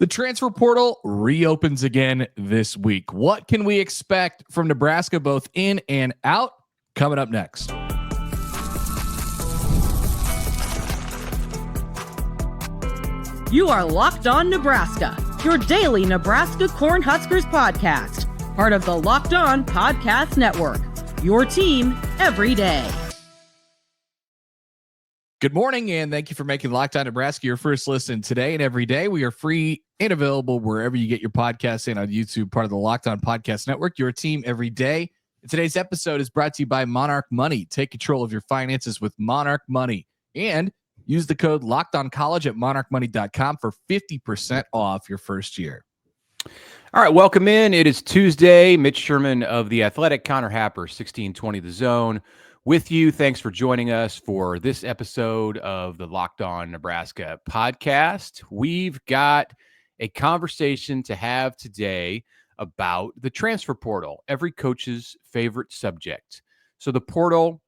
The transfer portal reopens again this week. What can we expect from Nebraska, both in and out? Coming up next. You are Locked On Nebraska, your daily Nebraska Cornhuskers podcast, part of the Locked On Podcast Network, your team every day. Good morning, and thank you for making Locked On Nebraska your first listen today and every day. We are free and available wherever you get your podcasts and on YouTube, part of the Locked On Podcast Network, your team every day. And today's episode is brought to you by Monarch Money. Take control of your finances with Monarch Money. And use the code LOCKEDONCollege at monarchmoney.com for 50% off your first year. All right, welcome in. It is Tuesday. Mitch Sherman of The Athletic, Connor Happer, 1620 The Zone, with you. Thanks for joining us for this episode of the Locked On Nebraska podcast. We've got a conversation to have today about the transfer portal, every coach's favorite subject. So the portal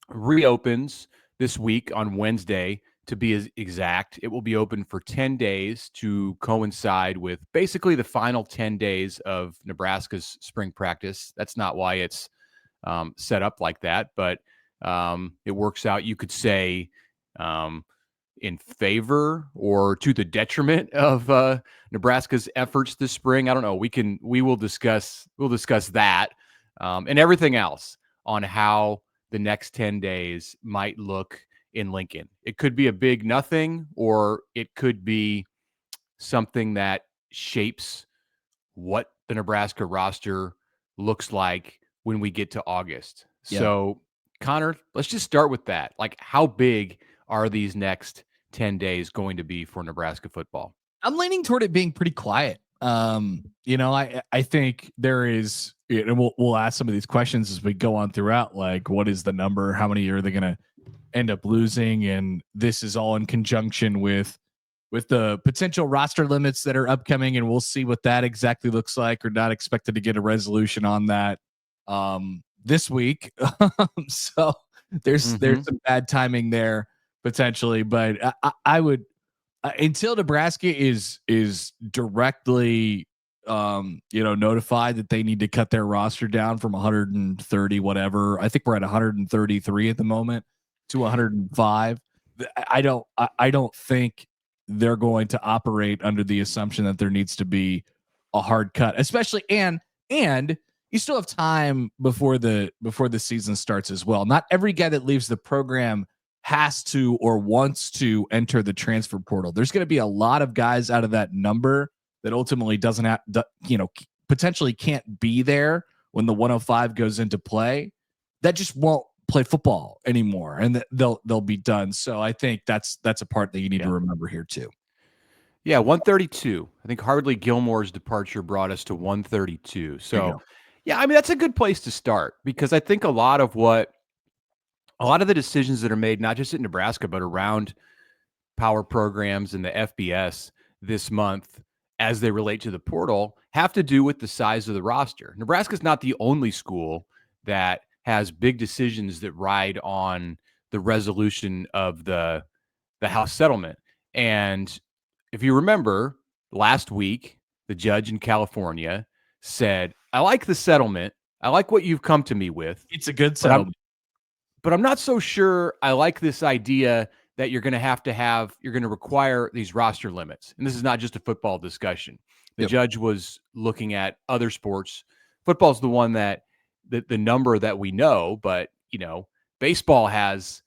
reopens this week on Wednesday, to be exact. It will be open for 10 days to coincide with basically the final 10 days of Nebraska's spring practice. That's not why it's set up like that, but it works out, you could say, in favor or to the detriment of Nebraska's efforts this spring. I don't know. We will discuss that and everything else on how the next 10 days might look in Lincoln. It could be a big nothing, or it could be something that shapes what the Nebraska roster looks like when we get to August. Yeah. So, Connor, let's just start with that. Like, how big are these next 10 days going to be for Nebraska football? I'm leaning toward it being pretty quiet. I think there is, and we'll ask some of these questions as we go on throughout, like, what is the number? How many are they going to end up losing? And this is all in conjunction with the potential roster limits that are upcoming, and we'll see what that exactly looks like. We're not expected to get a resolution on that this week. So there's some bad timing there potentially, but I would, until Nebraska is directly notified that they need to cut their roster down from 130 whatever. I think we're at 133 at the moment to 105. I don't think they're going to operate under the assumption that there needs to be a hard cut, especially and you still have time before the season starts as well. Not every guy that leaves the program has to or wants to enter the transfer portal. There's going to be a lot of guys out of that number that ultimately doesn't have, potentially can't be there when the 105 goes into play, that just won't play football anymore, and they'll be done. So I think that's a part that you need to remember here too. Yeah, 132. I think Hardly Gilmore's departure brought us to 132. So yeah, I mean, that's a good place to start, because I think a lot of the decisions that are made, not just at Nebraska, but around power programs and the FBS this month as they relate to the portal, have to do with the size of the roster. Nebraska's not the only school that has big decisions that ride on the resolution of the House settlement. And if you remember, last week, the judge in California said, I like the settlement. I like what you've come to me with. It's a good settlement. But I'm not so sure I like this idea that you're going to require these roster limits. And this is not just a football discussion. The judge was looking at other sports. Football's the one that the number that we know, but baseball has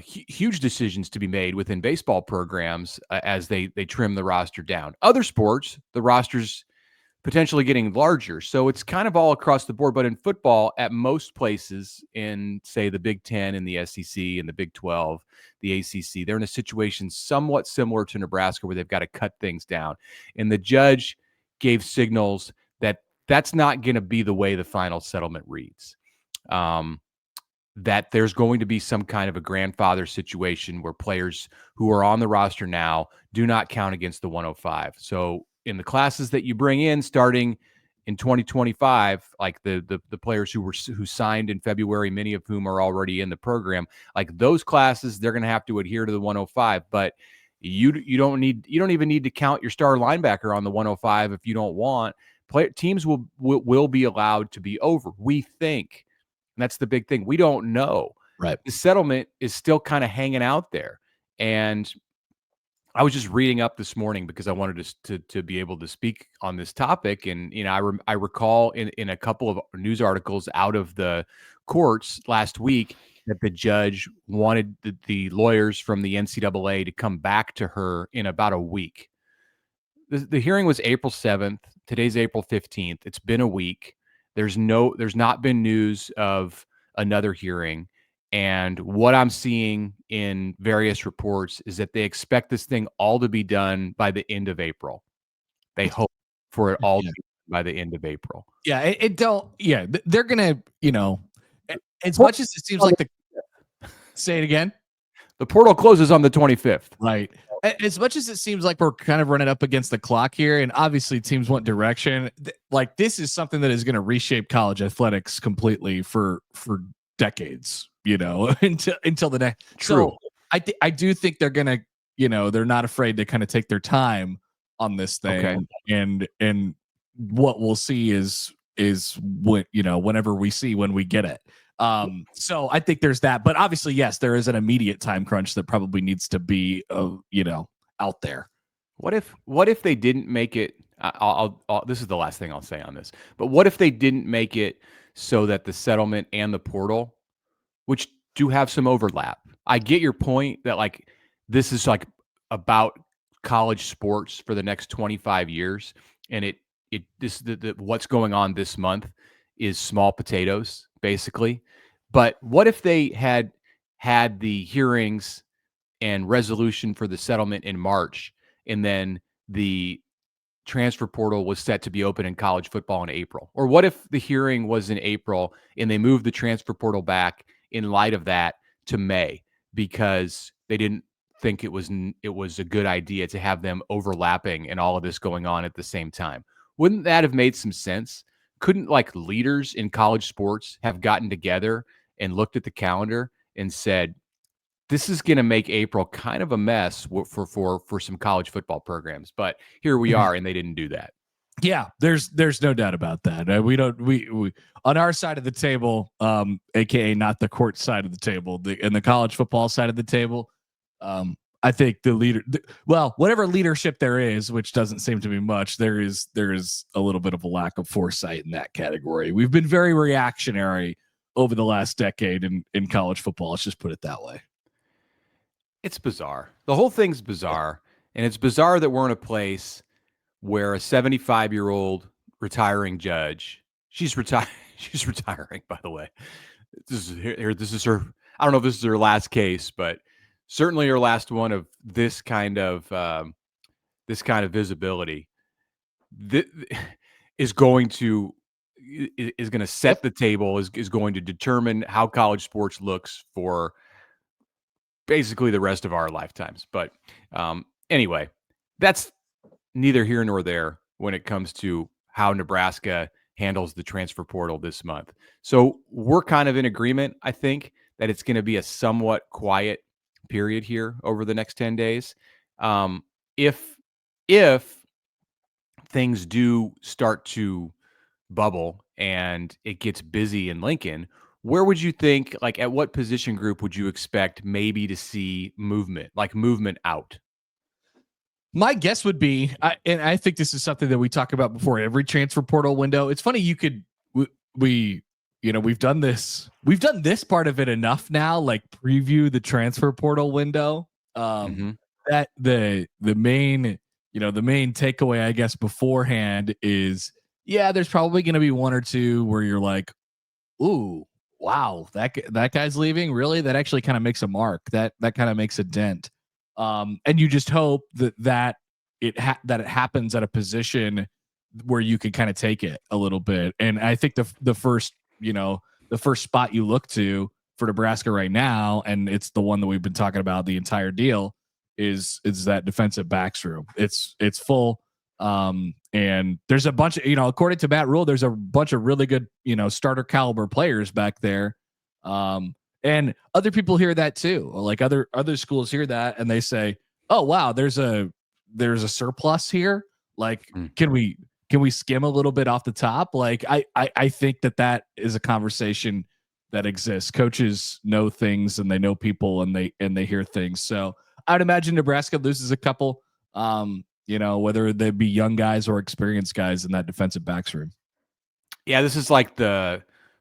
huge decisions to be made within baseball programs as they trim the roster down. Other sports, the roster's potentially getting larger. So it's kind of all across the board. But in football, at most places in, say, the Big Ten and the SEC and the Big 12, the ACC, they're in a situation somewhat similar to Nebraska where they've got to cut things down. And the judge gave signals that that's not going to be the way the final settlement reads. That there's going to be some kind of a grandfather situation where players who are on the roster now do not count against the 105. So in the classes that you bring in starting in 2025, like the players who signed in February, many of whom are already in the program, like those classes, they're going to have to adhere to the 105. But You don't even need to count your star linebacker on the 105 if you don't want. Teams will be allowed to be over, we think. And that's the big thing. We don't know. Right. The settlement is still kind of hanging out there. And I was just reading up this morning because I wanted to be able to speak on this topic. And, I recall in a couple of news articles out of the courts last week that the judge wanted the lawyers from the NCAA to come back to her in about a week. The hearing was April 7th. Today's April 15th. It's been a week. There's not been news of another hearing. And what I'm seeing in various reports is that they expect this thing all to be done by the end of April. They hope for it all to be done by the end of April. Yeah, they're gonna, as much as it seems like say it again. The portal closes on the 25th. Right. As much as it seems like we're kind of running up against the clock here, and obviously teams want direction, like this is something that is going to reshape college athletics completely for decades, until the next. True. So I do think they're going to, they're not afraid to kind of take their time on this thing. Okay. And what we'll see is what, whenever when we get it. So I think there's that, but obviously, yes, there is an immediate time crunch that probably needs to be, out there. What if they didn't make it? I'll this is the last thing I'll say on this, but what if they didn't make it so that the settlement and the portal, which do have some overlap? I get your point that like this is like about college sports for the next 25 years, and what's going on this month is small potatoes, basically. But what if they had the hearings and resolution for the settlement in March, and then the transfer portal was set to be open in college football in April? Or what if the hearing was in April and they moved the transfer portal back in light of that to May because they didn't think it was a good idea to have them overlapping and all of this going on at the same time? Wouldn't that have made some sense? Couldn't like leaders in college sports have gotten together and looked at the calendar and said, this is going to make April kind of a mess for some college football programs, but here we are, and they didn't do that. Yeah, there's no doubt about that. We on our side of the table, aka not the court side of the table, and the college football side of the table. I think whatever leadership there is, which doesn't seem to be much, there is a little bit of a lack of foresight in that category. We've been very reactionary over the last decade in college football. Let's just put it that way. It's bizarre. The whole thing's bizarre, and it's bizarre that we're in a place where a 75-year-old retiring judge, she's retiring, by the way. This is her. I don't know if this is her last case, but certainly her last one of this kind of visibility. Is going to set the table. Is going to determine how college sports looks for basically the rest of our lifetimes. But anyway, that's neither here nor there when it comes to how Nebraska handles the transfer portal this month. So we're kind of in agreement, I think, that it's going to be a somewhat quiet period here over the next 10 days. If things do start to bubble and it gets busy in Lincoln, where would you think, like at what position group would you expect maybe to see movement out? My guess would be, and I think this is something that we talk about before every transfer portal window. It's funny, we've done this part of it enough now, like preview the transfer portal window. That the main takeaway, I guess, beforehand is, yeah, there's probably going to be one or two where you're like, ooh, wow, that guy's leaving. Really? That actually kind of makes a mark. That kind of makes a dent. And you just hope that it happens at a position where you can kind of take it a little bit. And I think the first spot you look to for Nebraska right now, and it's the one that we've been talking about the entire deal, is that defensive backs room. It's full. And there's a bunch of, according to Matt Rhule, there's a bunch of really good, starter caliber players back there. And other people hear that too. Like other schools hear that and they say, oh wow, there's a surplus here. Like, Hmm. can we skim a little bit off the top? Like, I think that is a conversation that exists. Coaches know things and they know people and they hear things. So I'd imagine Nebraska loses a couple. Whether they be young guys or experienced guys in that defensive backs room. Yeah, this is like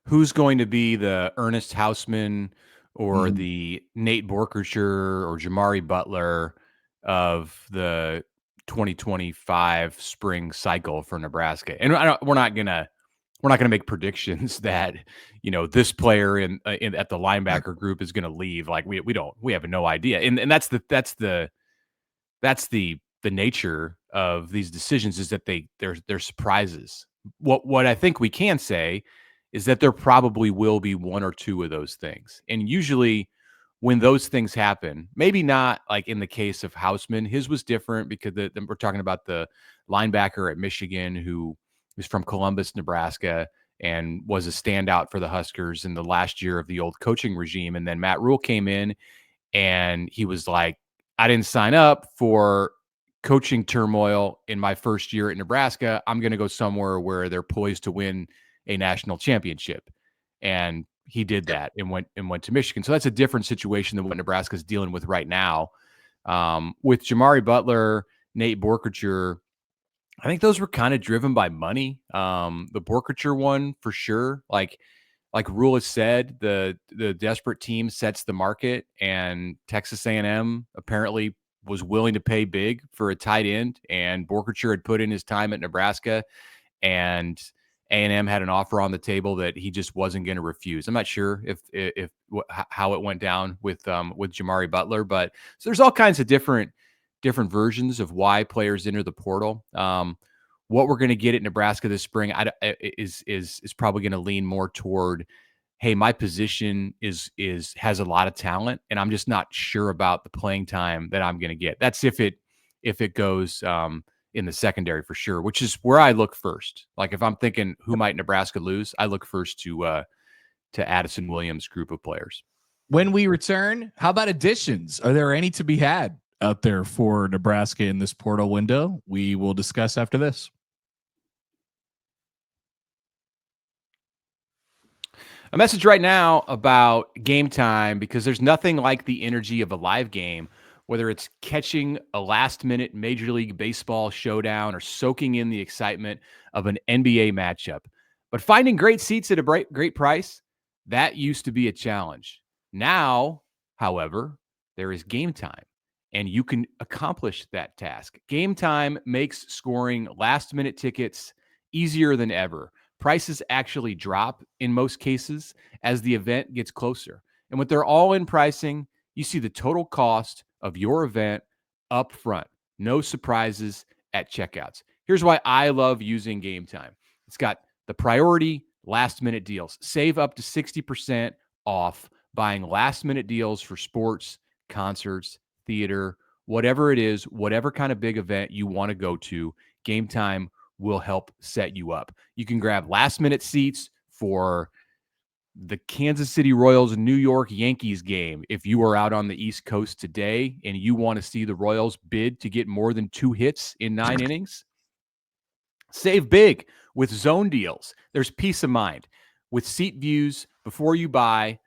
who's going to be the Ernest Hausman or Mhm. the Nate Borkershire or Jamari Butler of the 2025 spring cycle for Nebraska. And we're not gonna make predictions that this player at the linebacker group is gonna leave. Like we have no idea. And that's the nature of these decisions, is that they're surprises. What I think we can say is that there probably will be one or two of those things. And usually when those things happen, maybe not like in the case of Hausman, his was different because we're talking about the linebacker at Michigan who is from Columbus, Nebraska, and was a standout for the Huskers in the last year of the old coaching regime. And then Matt Rhule came in and he was like, I didn't sign up for coaching turmoil in my first year at Nebraska. I'm going to go somewhere where they're poised to win a national championship. And he did that and went to Michigan. So that's a different situation than what Nebraska's dealing with right now. With Jamari Butler, Nate Borkershire, I think those were kind of driven by money. The Borkershire one for sure. Like Rhule has said, the desperate team sets the market, and Texas A&M apparently was willing to pay big for a tight end, and Borkershire had put in his time at Nebraska, and A&M had an offer on the table that he just wasn't going to refuse. I'm not sure how it went down with Jamari Butler, but so there's all kinds of different versions of why players enter the portal. What we're going to get at Nebraska this spring is probably going to lean more toward, hey, my position has a lot of talent, and I'm just not sure about the playing time that I'm going to get. That's if it goes in the secondary for sure, which is where I look first. Like if I'm thinking who might Nebraska lose, I look first to Addison Williams' group of players. When we return, how about additions? Are there any to be had out there for Nebraska in this portal window? We will discuss after this. A message right now about game time, because there's nothing like the energy of a live game, whether it's catching a last-minute Major League Baseball showdown or soaking in the excitement of an NBA matchup. But finding great seats at a great price, that used to be a challenge. Now, however, there is Game Time, and you can accomplish that task. Game Time makes scoring last-minute tickets easier than ever. Prices actually drop in most cases as the event gets closer. And with their all-in pricing, you see the total cost of your event up front. No surprises at checkouts. Here's why I love using Game Time. It's got the priority last-minute deals. Save up to 60% off buying last-minute deals for sports, concerts, theater, whatever it is, whatever kind of big event you want to go to. Game Time will help set you up. You can grab last-minute seats for the Kansas City Royals New York Yankees game if you are out on the East Coast today and you want to see the Royals bid to get more than 2 hits in 9 innings. Save big with zone deals. There's peace of mind. With seat views before you buy,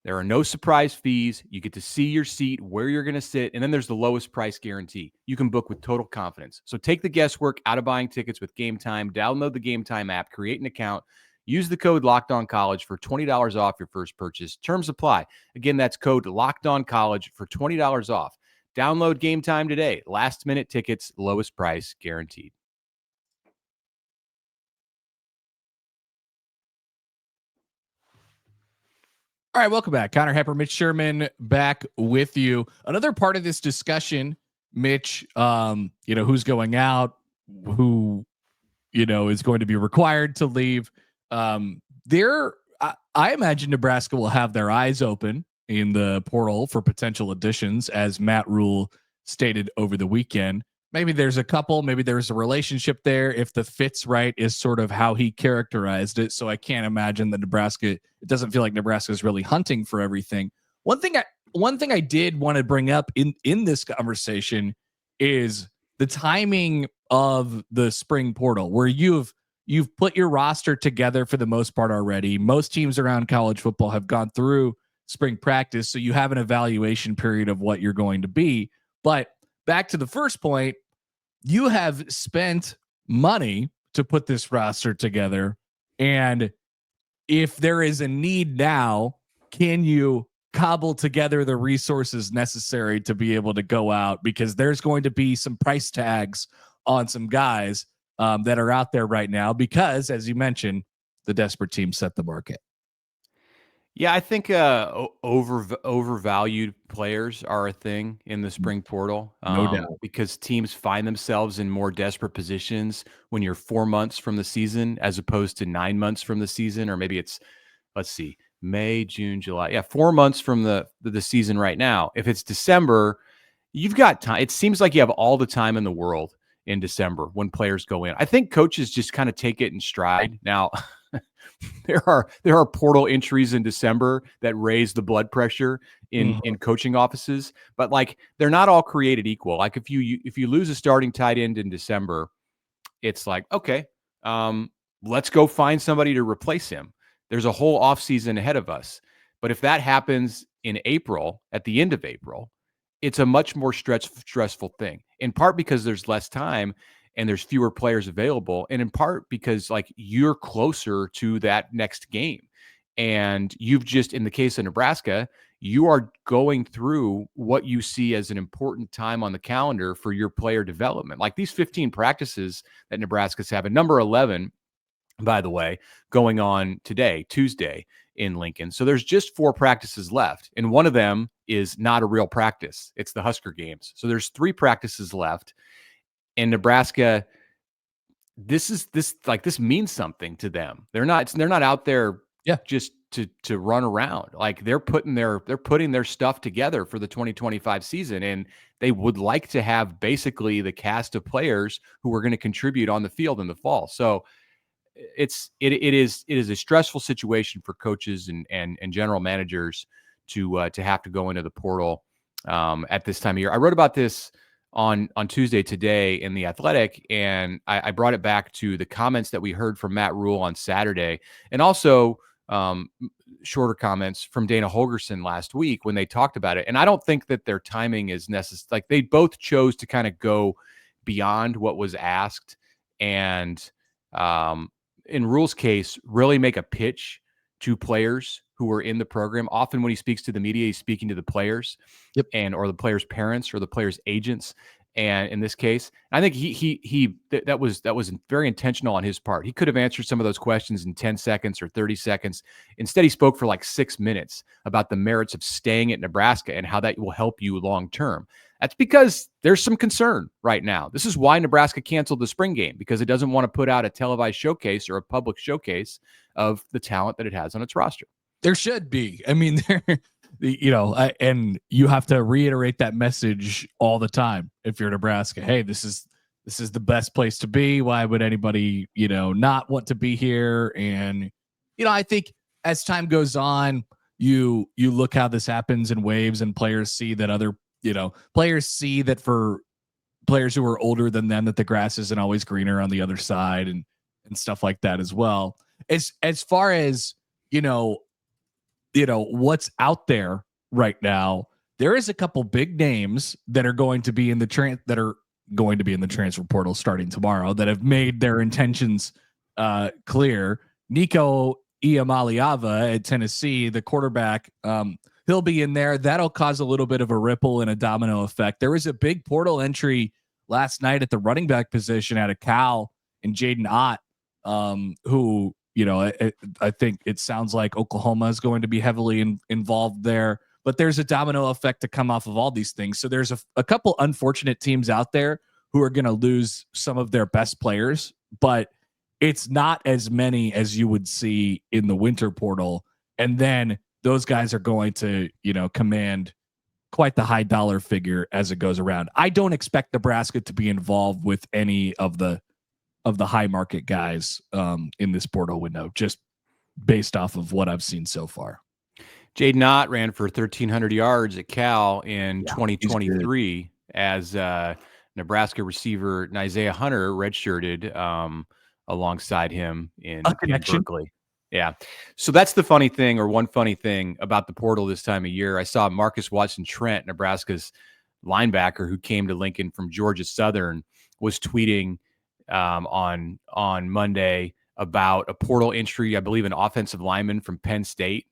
there are no surprise fees. You get to see your seat, where you're going to sit, and then there's the lowest price guarantee. You can book with total confidence. So take the guesswork out of buying tickets with Game Time. Download the Game Time app, create an account, use the code LOCKEDONCollege for $20 off your first purchase. Terms apply. Again, that's code LOCKEDONCollege for $20 off. Download Game Time today. Last-minute tickets, lowest price guaranteed. All right, welcome back. Connor Hepper, Mitch Sherman back with you. Another part of this discussion, Mitch, who's going out, who, is going to be required to leave. I imagine Nebraska will have their eyes open in the portal for potential additions, as Matt Rhule stated over the weekend. Maybe there's a couple, maybe there's a relationship there. If the fit's right is sort of how he characterized it. So I can't imagine that it doesn't feel like Nebraska is really hunting for everything. One thing one thing I did want to bring up in this conversation is the timing of the spring portal, where you've put your roster together for the most part already. Most teams around college football have gone through spring practice, so you have an evaluation period of what you're going to be. But back to the first point, you have spent money to put this roster together, and if there is a need now, can you cobble together the resources necessary to be able to go out? Because there's going to be some price tags on some guys that are out there right now, because as you mentioned, the desperate teams set the market. Yeah, I think overvalued players are a thing in the spring portal. No doubt. Because teams find themselves in more desperate positions when you're 4 months from the season as opposed to 9 months from the season, or maybe it's, let's see, May, June, July. Yeah, 4 months from the season right now. If it's December, you've got time. It seems like you have all the time in the world in December when players go in. I think coaches just kind of take it in stride. Now, there are portal entries in December that raise the blood pressure in coaching offices, but like they're not all created equal. Like if you lose a starting tight end in December, it's like, okay, let's go find somebody to replace him. There's a whole offseason ahead of us. But if that happens in April, at the end of April, it's a much more stressful thing, in part because there's less time and there's fewer players available, and in part because like you're closer to that next game. And you've just, in the case of Nebraska, you are going through what you see as an important time on the calendar for your player development. Like these 15 practices that Nebraska's having, number 11, by the way, going on today, Tuesday in Lincoln. So there's just 4 practices left. And one of them is not a real practice. It's the Husker games. So there's 3 practices left. And Nebraska, this means something to them. They're not out there just to run around. Like they're putting their stuff together for the 2025 season, and they would like to have basically the cast of players who are going to contribute on the field in the fall. So it is a stressful situation for coaches and general managers to have to go into the portal at this time of year. I wrote about this on Tuesday today in The Athletic, and I brought it back to the comments that we heard from Matt Rhule on Saturday, and also shorter comments from Dana Holgorsen last week when they talked about it. And I don't think that their timing is necessary. Like they both chose to kind of go beyond what was asked, and in Rhule's case, really make a pitch to players who were in the program. Often when he speaks to the media, he's speaking to the players or the players' parents or the players' agents. And in this case, I think that was very intentional on his part. He could have answered some of those questions in 10 seconds or 30 seconds. Instead, he spoke for like 6 minutes about the merits of staying at Nebraska and how that will help you long term. That's because there's some concern right now. This is why Nebraska canceled the spring game, because it doesn't want to put out a televised showcase or a public showcase of the talent that it has on its roster. There should be. I mean, and you have to reiterate that message all the time. If you're Nebraska, hey, this is the best place to be. Why would anybody, not want to be here? And, I think as time goes on, you look how this happens in waves, and players see that for players who are older than them, that the grass isn't always greener on the other side, and stuff like that as well. As far as, what's out there right now, there is a couple big names that are going to be in the transfer portal starting tomorrow that have made their intentions clear. Nico Iamaleava at Tennessee, the quarterback, he'll be in there. That'll cause a little bit of a ripple and a domino effect. There was a big portal entry last night at the running back position out of Cal, and Jaden Ott, who, I think it sounds like Oklahoma is going to be heavily involved there. But there's a domino effect to come off of all these things. So there's a couple unfortunate teams out there who are going to lose some of their best players, but it's not as many as you would see in the winter portal. And then those guys are going to, command quite the high dollar figure as it goes around. I don't expect Nebraska to be involved with any of the high market guys in this portal window, just based off of what I've seen so far. Jaden Ott ran for 1,300 yards at Cal in Yeah, 2023 as Nebraska receiver Isaiah Hunter redshirted alongside him in connection. Berkeley. Yeah. So that's the funny thing, or one funny thing about the portal this time of year. I saw Marcus Watson-Trent, Nebraska's linebacker who came to Lincoln from Georgia Southern, was tweeting on Monday about a portal entry, I believe an offensive lineman from Penn State.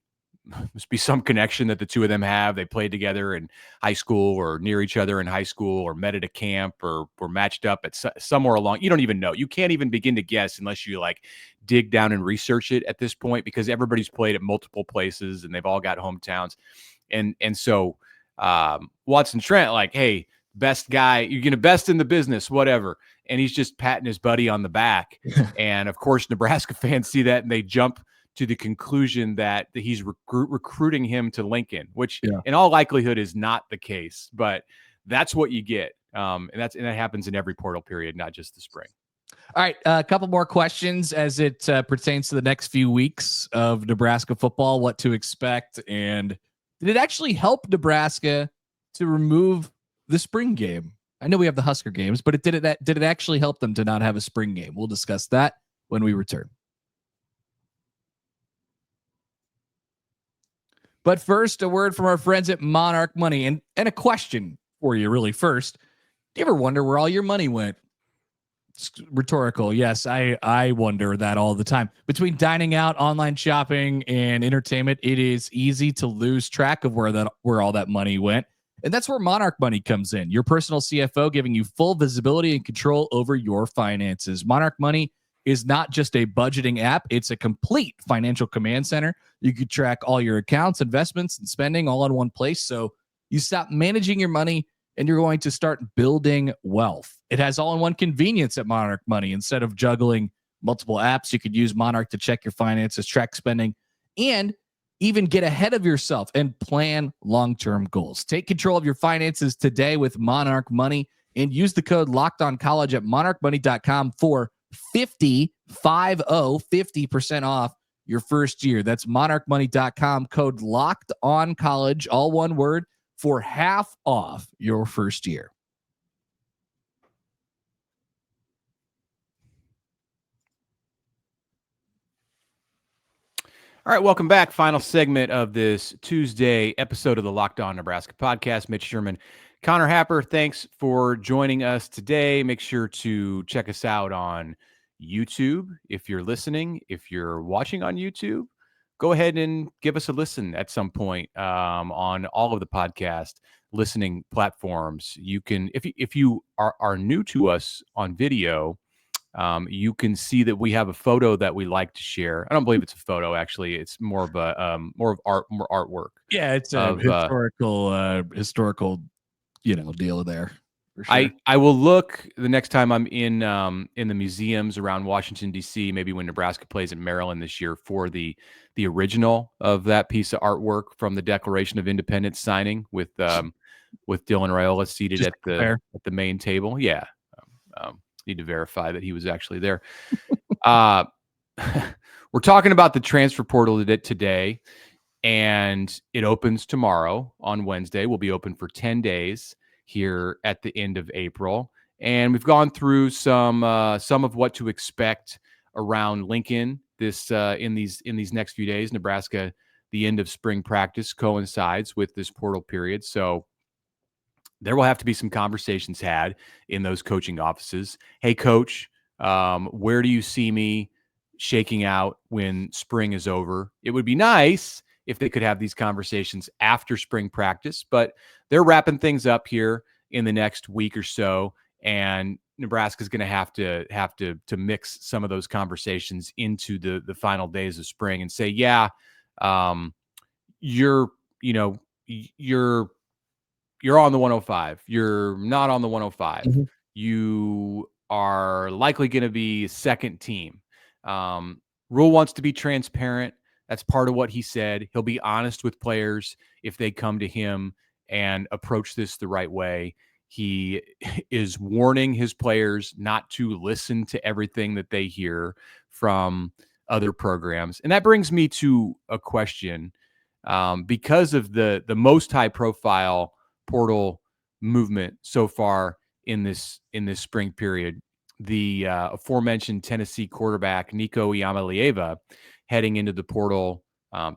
Must be some connection that the two of them have. They played together in high school or near each other in high school or met at a camp or were matched up at somewhere along. You don't even know. You can't even begin to guess unless you like dig down and research it at this point, because everybody's played at multiple places and they've all got hometowns. And so Watson-Trent, like, hey, best guy, you're going to best in the business, whatever. And he's just patting his buddy on the back. And of course, Nebraska fans see that and they jump to the conclusion that he's recruiting him to Lincoln, which in all likelihood is not the case, but that's what you get. And that happens in every portal period, not just the spring. All right, a couple more questions as it pertains to the next few weeks of Nebraska football, what to expect, and did it actually help Nebraska to remove the spring game? I know we have the Husker games, but did it actually help them to not have a spring game? We'll discuss that when we return. But first, a word from our friends at Monarch Money, and a question for you really first. Do you ever wonder where all your money went? It's rhetorical. Yes, I wonder that all the time. Between dining out, online shopping, and entertainment, it is easy to lose track of where all that money went. And that's where Monarch Money comes in. Your personal CFO giving you full visibility and control over your finances. Monarch Money is not just a budgeting app. It's a complete financial command center. You can track all your accounts, investments, and spending all in one place. So you stop managing your money and you're going to start building wealth. It has all-in-one convenience at Monarch Money. Instead of juggling multiple apps, you could use Monarch to check your finances, track spending, and even get ahead of yourself and plan long-term goals. Take control of your finances today with Monarch Money and use the code LOCKEDONCollege at monarchmoney.com for 50% off your first year. That's monarchmoney.com, code LOCKEDONCollege, all one word, for half off your first year. All right, welcome back. Final segment of this Tuesday episode of the Locked On Nebraska podcast. Mitch Sherman, Connor Happer, thanks for joining us today. Make sure to check us out on YouTube if you're listening. If you're watching on YouTube, go ahead and give us a listen at some point on all of the podcast listening platforms. You can, if you are new to us on video, you can see that we have a photo that we like to share. I don't believe it's a photo, actually. It's more of more artwork. Yeah, it's a historical, deal there. For sure. I will look the next time I'm in the museums around Washington, D.C., maybe when Nebraska plays in Maryland this year, for the original of that piece of artwork from the Declaration of Independence signing with Dylan Raiola seated Just at the main table. Yeah. Need to verify that he was actually there. We're talking about the transfer portal today, and it opens tomorrow on Wednesday. We'll be open for 10 days here at the end of April. And we've gone through some of what to expect around Lincoln in these next few days. Nebraska, the end of spring practice coincides with this portal period. So there will have to be some conversations had in those coaching offices. Hey, coach, where do you see me shaking out when spring is over? It would be nice if they could have these conversations after spring practice, but they're wrapping things up here in the next week or so, and Nebraska is going to have to mix some of those conversations into the final days of spring and say, yeah, you're on the 105. You're not on the 105. Mm-hmm. You are likely going to be second team. Rhule wants to be transparent. That's part of what he said. He'll be honest with players if they come to him and approach this the right way. He is warning his players not to listen to everything that they hear from other programs. And that brings me to a question because of the most high profile portal movement so far in this spring period. The aforementioned Tennessee quarterback Nico Iamaleava heading into the portal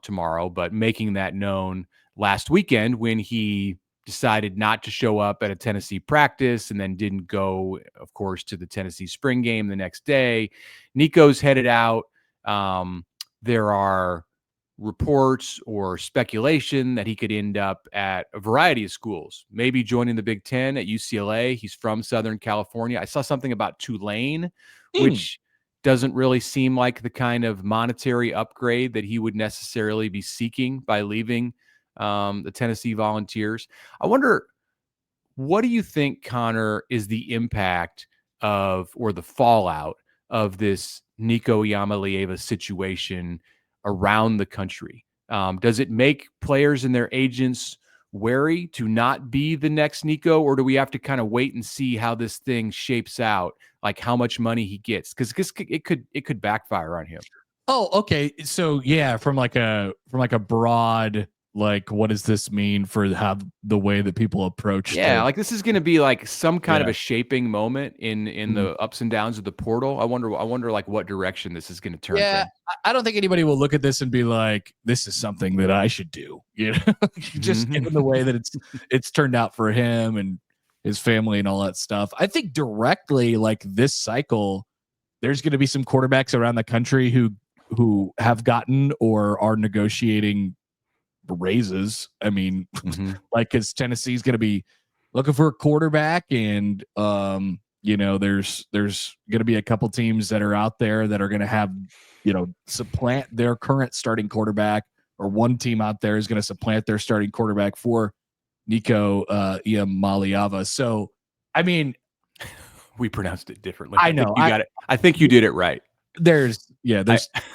tomorrow, but making that known last weekend when he decided not to show up at a Tennessee practice and then didn't go, of course, to the Tennessee spring game the next day. Nico's headed out. There are reports or speculation that he could end up at a variety of schools, maybe joining the Big Ten at UCLA. He's from Southern California. I saw something about Tulane, which doesn't really seem like the kind of monetary upgrade that he would necessarily be seeking by leaving the Tennessee Volunteers. I wonder, what do you think, Connor, is the impact of, or the fallout of this Nico Iamaleava situation around the country? Does it make players and their agents wary to not be the next Nico, or do we have to kind of wait and see how this thing shapes out, like how much money he gets? Because it could backfire on him. Oh, okay. So yeah, from like a broad, like, what does this mean for how the way that people approach? Yeah, like this is going to be like some kind of a shaping moment in the ups and downs of the portal. I wonder like what direction this is going to turn. Yeah, I don't think anybody will look at this and be like, "This is something that I should do." You know, just given the way that it's turned out for him and his family and all that stuff. I think directly, like this cycle, there's going to be some quarterbacks around the country who have gotten or are negotiating raises. I mean, like, because Tennessee's going to be looking for a quarterback, and there's going to be a couple teams that are out there that are going to have, supplant their current starting quarterback, or one team out there is going to supplant their starting quarterback for Nico Iamaleava. So, I mean, we pronounced it differently. I know. You got it. I think you did it right. There's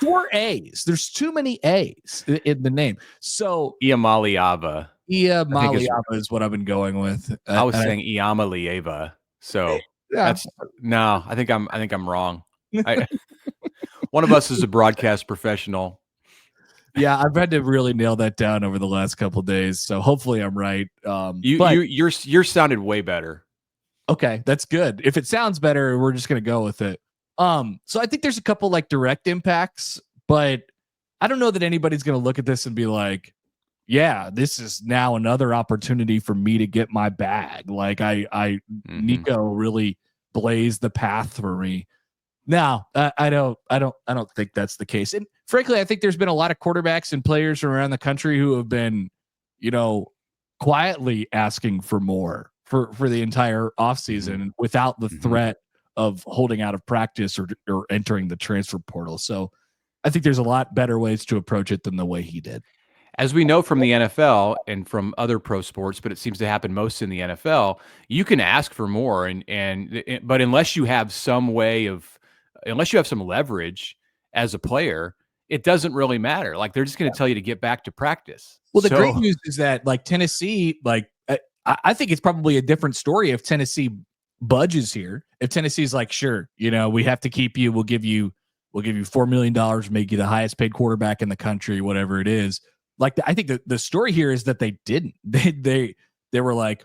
4 A's. There's too many A's in the name. So Iamaleava. Iamaleava is what I've been going with. I was saying Iamaleava. So that's no. I think I'm wrong. One of us is a broadcast professional. Yeah, I've had to really nail that down over the last couple of days. So hopefully I'm right. You're sounded way better. Okay, that's good. If it sounds better, we're just gonna go with it. So I think there's a couple like direct impacts, but I don't know that anybody's going to look at this and be like, yeah, this is now another opportunity for me to get my bag. Like Nico really blazed the path for me. Now, I don't think that's the case. And frankly, I think there's been a lot of quarterbacks and players around the country who have been, quietly asking for more for the entire offseason without the threat of holding out of practice or entering the transfer portal. So I think there's a lot better ways to approach it than the way he did. As we know from the NFL and from other pro sports, but it seems to happen most in the NFL, you can ask for more. But unless you have some leverage as a player, it doesn't really matter. Like, they're just going to tell you to get back to practice. Well, the great news is that, like, Tennessee, like, I think it's probably a different story if Tennessee budges here. If Tennessee's like, sure, we have to keep you, we'll give you $4 million, make you the highest paid quarterback in the country, whatever it is. Like, I think the story here is that they didn't. They were like,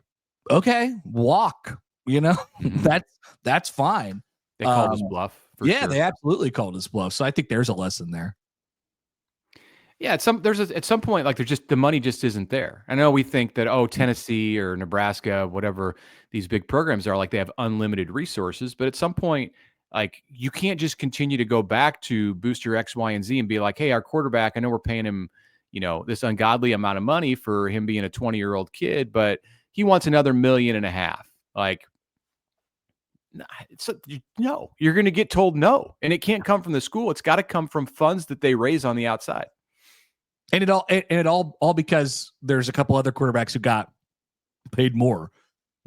okay, walk. That's fine. They called his bluff. Sure. They absolutely called his bluff. So I think there's a lesson there. Yeah, at some point, like, the money just isn't there. I know we think that, Tennessee or Nebraska, whatever these big programs are, like, they have unlimited resources, but at some point, like, you can't just continue to go back to booster X, Y, and Z and be like, hey, our quarterback, I know we're paying him, this ungodly amount of money for him being a 20-year-old kid, but he wants another $1.5 million. Like, no, you're going to get told no, and it can't come from the school. It's got to come from funds that they raise on the outside. And it all because there's a couple other quarterbacks who got paid more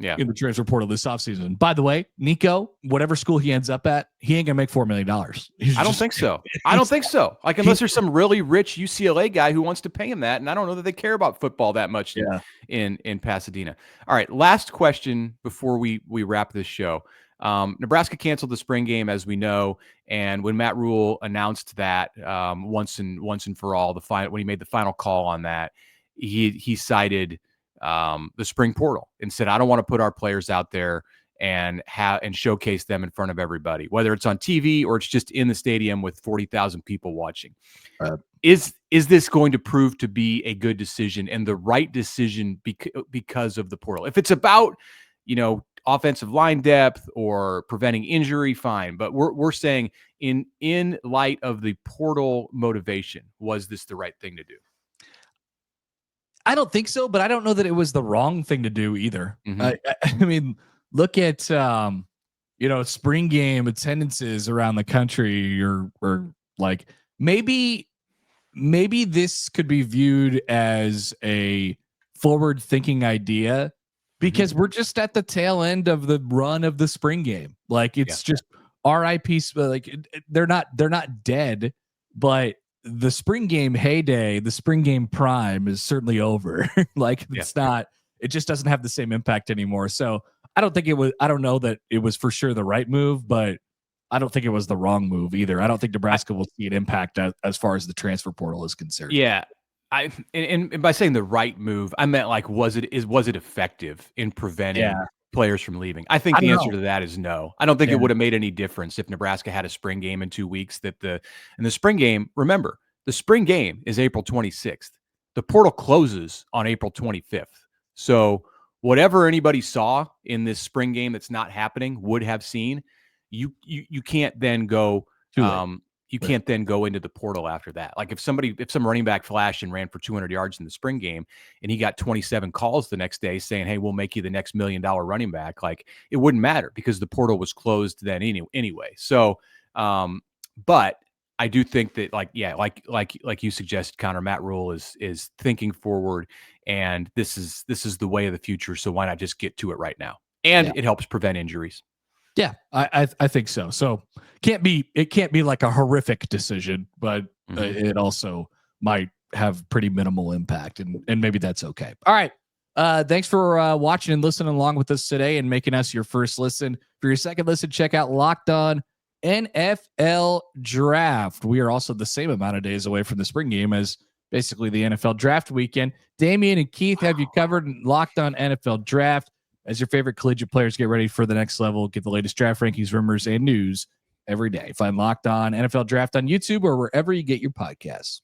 in the transfer portal this offseason. By the way, Nico, whatever school he ends up at, he ain't gonna make $4 million. I don't think so. I don't think so. Like, unless there's some really rich UCLA guy who wants to pay him that, and I don't know that they care about football that much in Pasadena. All right, last question before we wrap this show. Nebraska canceled the spring game, as we know, and when Matt Rhule announced that once and for all, when he made the final call on that, he cited the spring portal and said, "I don't want to put our players out there and showcase them in front of everybody, whether it's on TV or it's just in the stadium with 40,000 people watching." Is this going to prove to be a good decision and the right decision because of the portal? If it's about, offensive line depth or preventing injury, fine. But we're saying in light of the portal motivation, was this the right thing to do? I don't think so, but I don't know that it was the wrong thing to do either. Mm-hmm. I mean, look at spring game attendances around the country, or like maybe this could be viewed as a forward-thinking idea because we're just at the tail end of the run of the spring game. Like it's just RIP. Like they're not dead, but the spring game heyday, the spring game prime is certainly over. Like it's not. It just doesn't have the same impact anymore. So I don't know that it was for sure the right move, but I don't think it was the wrong move either. I don't think Nebraska will see an impact as far as the transfer portal is concerned. Yeah. And by saying the right move, I meant like, was it effective in preventing players from leaving? I think the answer to that is no. I don't think it would have made any difference if Nebraska had a spring game in 2 weeks. The spring game, remember, the spring game is April 26th. The portal closes on April 25th. So whatever anybody saw in this spring game that's not happening would have seen. You can't then go. Can't then go into the portal after that. Like if some running back flashed and ran for 200 yards in the spring game and he got 27 calls the next day saying, "Hey, we'll make you the next $1 million running back," like it wouldn't matter because the portal was closed then anyway. So, but I do think that like you suggested, Connor, Matt Rhule is thinking forward, and this is the way of the future. So why not just get to it right now? And it helps prevent injuries. Yeah, I think so. So it can't be like a horrific decision, but it also might have pretty minimal impact, and maybe that's okay. All right. Thanks for watching and listening along with us today and making us your first listen. For your second listen, check out Locked On NFL Draft. We are also the same amount of days away from the spring game as basically the NFL Draft weekend. Damian and Keith have you covered in Locked On NFL Draft. As your favorite collegiate players get ready for the next level, get the latest draft rankings, rumors, and news every day. Find Locked On NFL Draft on YouTube or wherever you get your podcasts.